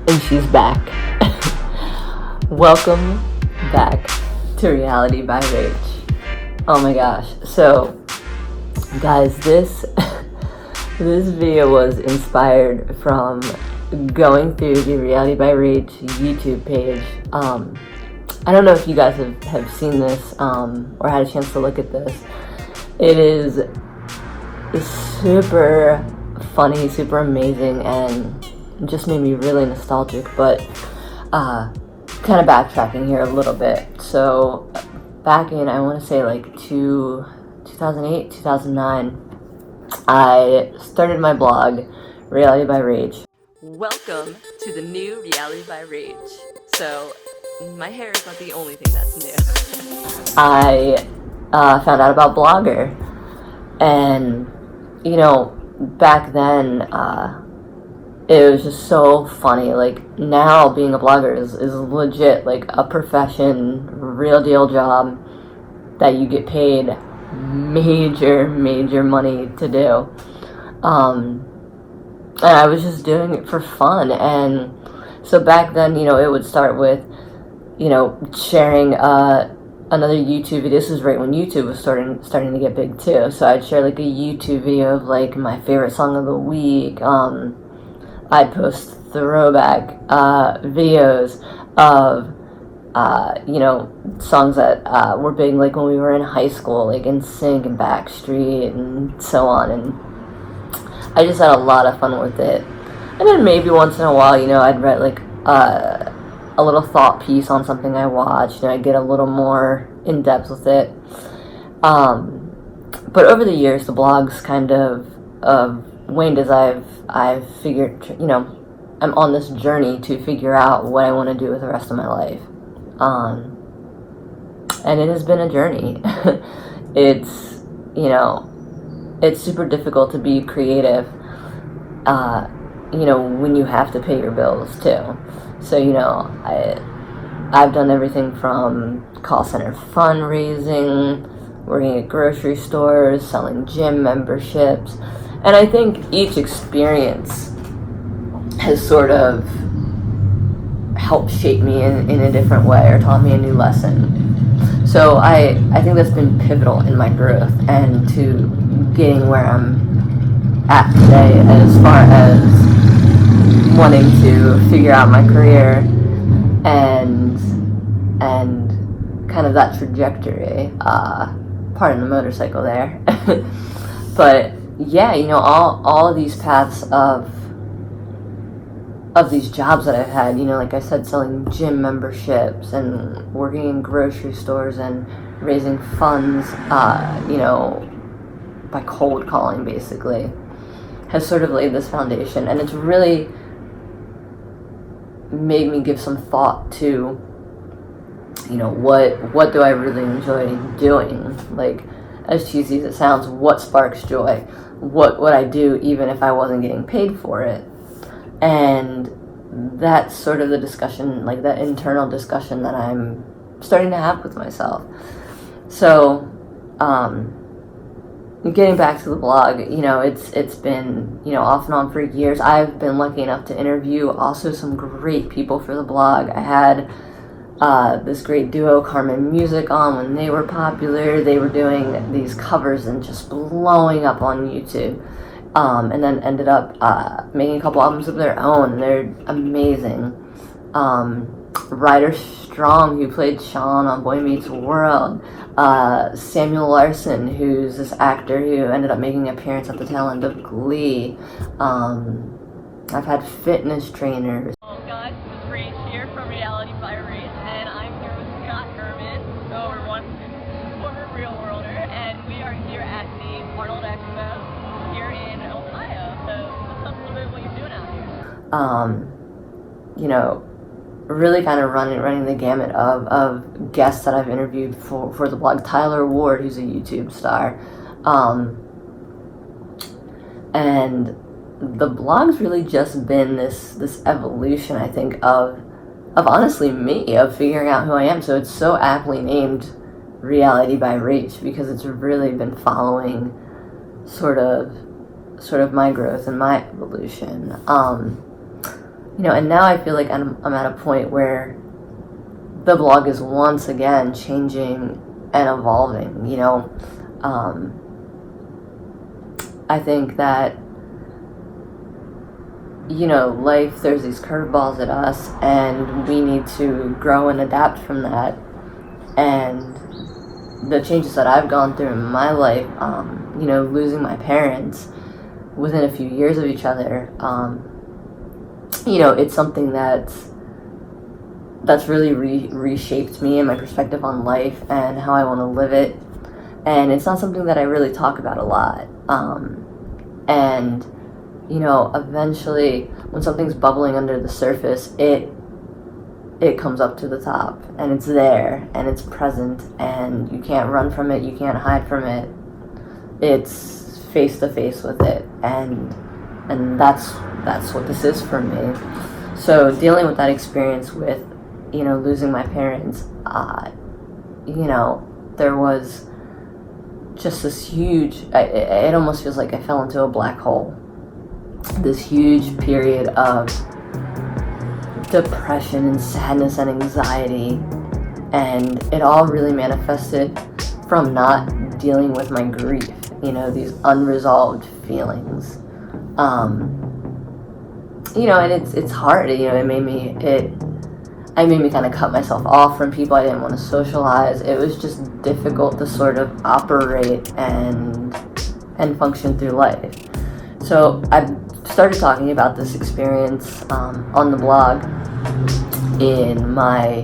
And she's back. Welcome back to Reality by Rach. Oh my gosh. So, guys, this video was inspired from going through the Reality by Rach YouTube page. I don't know if you guys have seen this or had a chance to look at this. It is super funny, super amazing, and just made me really nostalgic, but kind of backtracking here a little bit. So back in, I want to say like 2008, 2009, I started my blog, Reality by Rach. Welcome to the new Reality by Rach. So my hair is not the only thing that's new. I found out about Blogger, and back then, it was just so funny. Like, now being a blogger is legit, like, a profession, real deal job that you get paid major money to do. And I was just doing it for fun. And so back then, it would start with, sharing another YouTube video. This was right when YouTube was starting to get big too. So I'd share like a YouTube video of like my favorite song of the week. I'd post throwback videos of songs that were big, like when we were in high school, like NSYNC and Backstreet and so on. And I just had a lot of fun with it. And then maybe once in a while, I'd write like a little thought piece on something I watched, and I'd get a little more in depth with it. But over the years, the blog's kind of waned as I've figured, I'm on this journey to figure out what I want to do with the rest of my life. And it has been a journey. It's super difficult to be creative, when you have to pay your bills too. So, I've done everything from call center fundraising, working at grocery stores, selling gym memberships. And I think each experience has sort of helped shape me in a different way or taught me a new lesson. So I think that's been pivotal in my growth and to getting where I'm at today, as far as wanting to figure out my career and kind of that trajectory. Pardon the motorcycle there. But yeah, all of these paths of these jobs that I've had, like I said, selling gym memberships and working in grocery stores and raising funds, by cold calling basically, has sort of laid this foundation. And it's really made me give some thought to, what do I really enjoy doing? Like, as cheesy as it sounds, what sparks joy? What would I do even if I wasn't getting paid for it? And that's sort of the discussion, like that internal discussion that I'm starting to have with myself. So, getting back to the blog, it's been, off and on for years. I've been lucky enough to interview also some great people for the blog. I had this great duo, Carmen Music, on when they were popular. They were doing these covers and just blowing up on YouTube. And then ended up making a couple albums of their own. They're amazing. Ryder Strong, who played Sean on Boy Meets World. Samuel Larson, who's this actor who ended up making an appearance at the tail end of Glee. I've had fitness trainers. Hello guys, this is Rach here from Reality by Rach, and I'm here with Scott Herman, former real worlder, and we are here at the Arnold Expo here in Ohio. So let's talk a little bit about what you're doing out here. Really kind of running the gamut of guests that I've interviewed for the blog. Tyler Ward, who's a YouTube star. And the blog's really just been this evolution, I think, of honestly me, of figuring out who I am. So it's so aptly named Reality by Rach, because it's really been following sort of my growth and my evolution. and now I feel like I'm at a point where the blog is once again changing and evolving. I think that, life, there's these curveballs at us, and we need to grow and adapt from that. And the changes that I've gone through in my life, losing my parents within a few years of each other, it's something that's really reshaped me and my perspective on life and how I want to live it. And it's not something that I really talk about a lot. And eventually, when something's bubbling under the surface, it comes up to the top, and it's there, and it's present, and you can't run from it, you can't hide from it. It's face to face with it, and that's what this is for me. So dealing with that experience with, losing my parents, there was just this huge, it almost feels like I fell into a black hole. This huge period of depression and sadness and anxiety, and it all really manifested from not dealing with my grief, these unresolved feelings. And it's hard, it made me kind of cut myself off from people. I didn't want to socialize. It was just difficult to sort of operate and function through life. So I started talking about this experience on the blog in my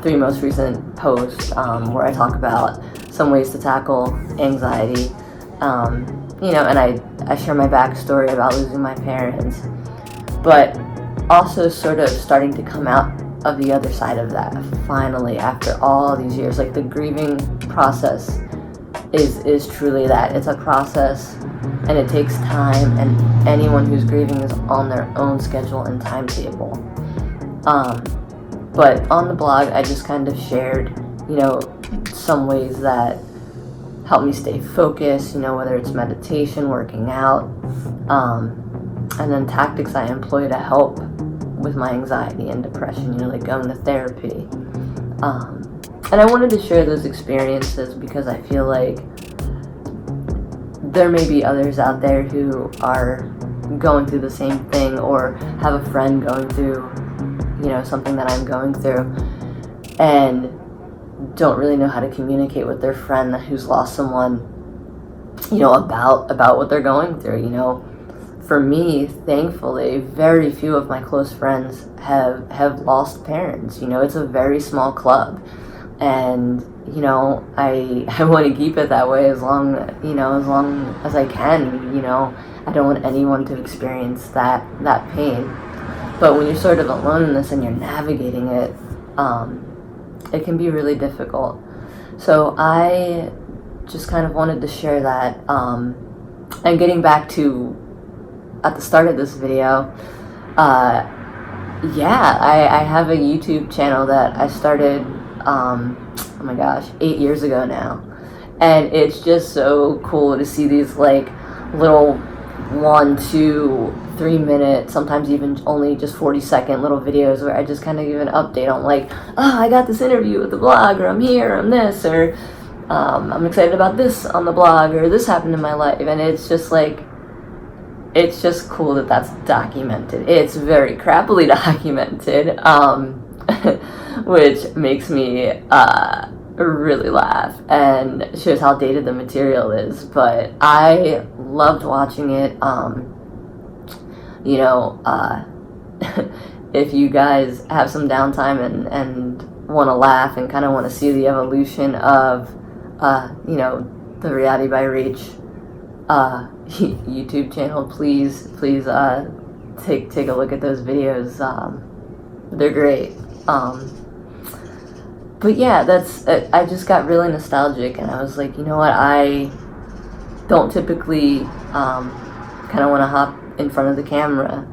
3 most recent posts, where I talk about some ways to tackle anxiety, and I share my backstory about losing my parents, but also sort of starting to come out of the other side of that finally after all these years. Like, the grieving process is truly that. It's a process, and it takes time, and anyone who's grieving is on their own schedule and timetable. But on the blog, I just kind of shared, some ways that help me stay focused, whether it's meditation, working out, and then tactics I employ to help with my anxiety and depression, like going to therapy. And I wanted to share those experiences because I feel like there may be others out there who are going through the same thing, or have a friend going through, something that I'm going through, and don't really know how to communicate with their friend who's lost someone, about what they're going through. For me, thankfully, very few of my close friends have lost parents. It's a very small club, and I want to keep it that way as long as I can. I don't want anyone to experience that pain. But when you're sort of alone in this and you're navigating it, it can be really difficult. So I just kind of wanted to share that. And getting back to at the start of this video, I have a YouTube channel that I started, 8 years ago now. And it's just so cool to see these little 1, 2, 3 minute, sometimes even only just 40-second little videos where I just kind of give an update on I got this interview with the blog, or I'm here, I'm this, or I'm excited about this on the blog, or this happened in my life. And it's just it's just cool that that's documented. It's very crappily documented, which makes me really laugh and shows how dated the material is. But I loved watching it. If you guys have some downtime and want to laugh and kind of want to see the evolution of, the Reality by Rach YouTube channel, please take a look at those videos. They're great. But yeah, I just got really nostalgic, and I was like, you know what, I don't typically kind of want to hop in front of the camera,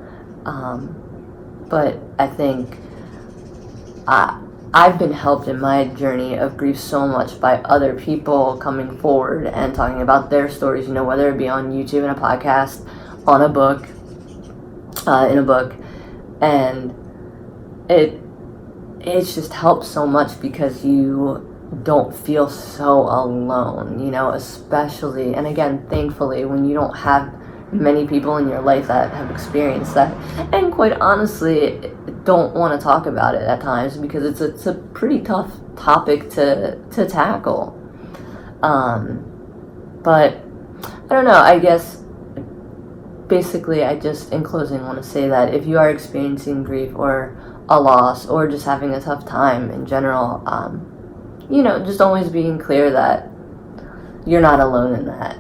but I think I've been helped in my journey of grief so much by other people coming forward and talking about their stories, whether it be on YouTube, in a podcast, on a book, in a book, and it's just helped so much because you don't feel so alone, you know, especially, and again, thankfully, when you don't have many people in your life that have experienced that, and quite honestly, don't want to talk about it at times because it's a pretty tough topic to tackle. But I don't know, I guess basically I just, in closing, want to say that if you are experiencing grief or a loss or just having a tough time in general, you know, just always being clear that you're not alone in that.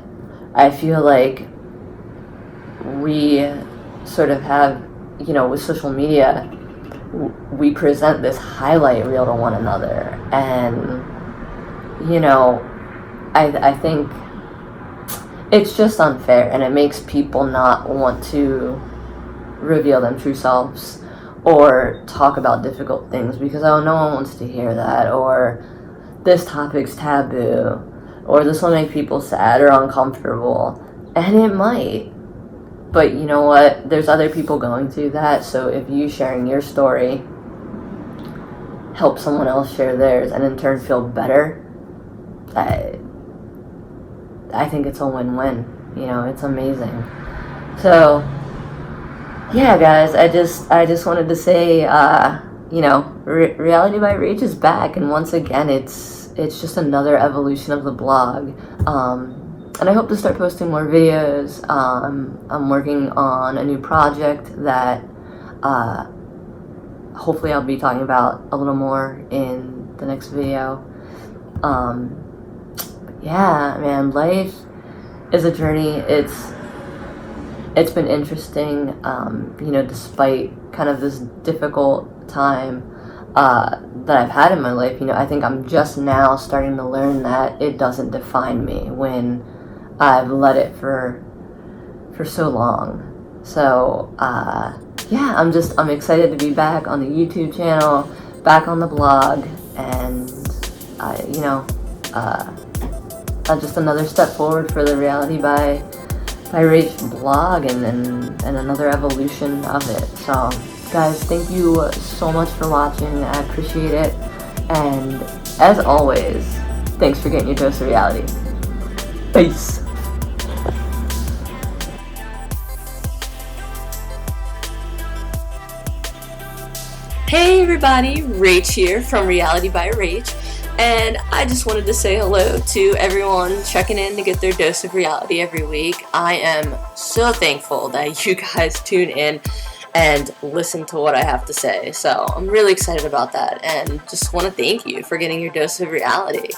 I feel like we sort of have, you know, with social media, we present this highlight reel to one another, and you know, I think it's just unfair, and it makes people not want to reveal their true selves or talk about difficult things because, oh, no one wants to hear that, or this topic's taboo, or this will make people sad or uncomfortable, and it might. But you know what? There's other people going through that, so if you sharing your story help someone else share theirs and in turn feel better, I think it's a win-win. You know, it's amazing. So, yeah, guys, I just wanted to say, you know, Reality by Rach is back, and once again, it's just another evolution of the blog. And I hope to start posting more videos. I'm working on a new project that hopefully I'll be talking about a little more in the next video. Yeah, man, life is a journey. It's been interesting, you know, despite kind of this difficult time that I've had in my life. You know, I think I'm just now starting to learn that it doesn't define me when I've let it for so long. So yeah, I'm excited to be back on the YouTube channel, back on the blog, and you know, just another step forward for the Reality by Rach blog, and another evolution of it. So guys, thank you so much for watching. I appreciate it, and as always, thanks for getting your dose of reality. Peace. Hey everybody, Rach here from Reality by Rach, and I just wanted to say hello to everyone checking in to get their dose of reality every week. I am so thankful that you guys tune in and listen to what I have to say, so I'm really excited about that, and just want to thank you for getting your dose of reality.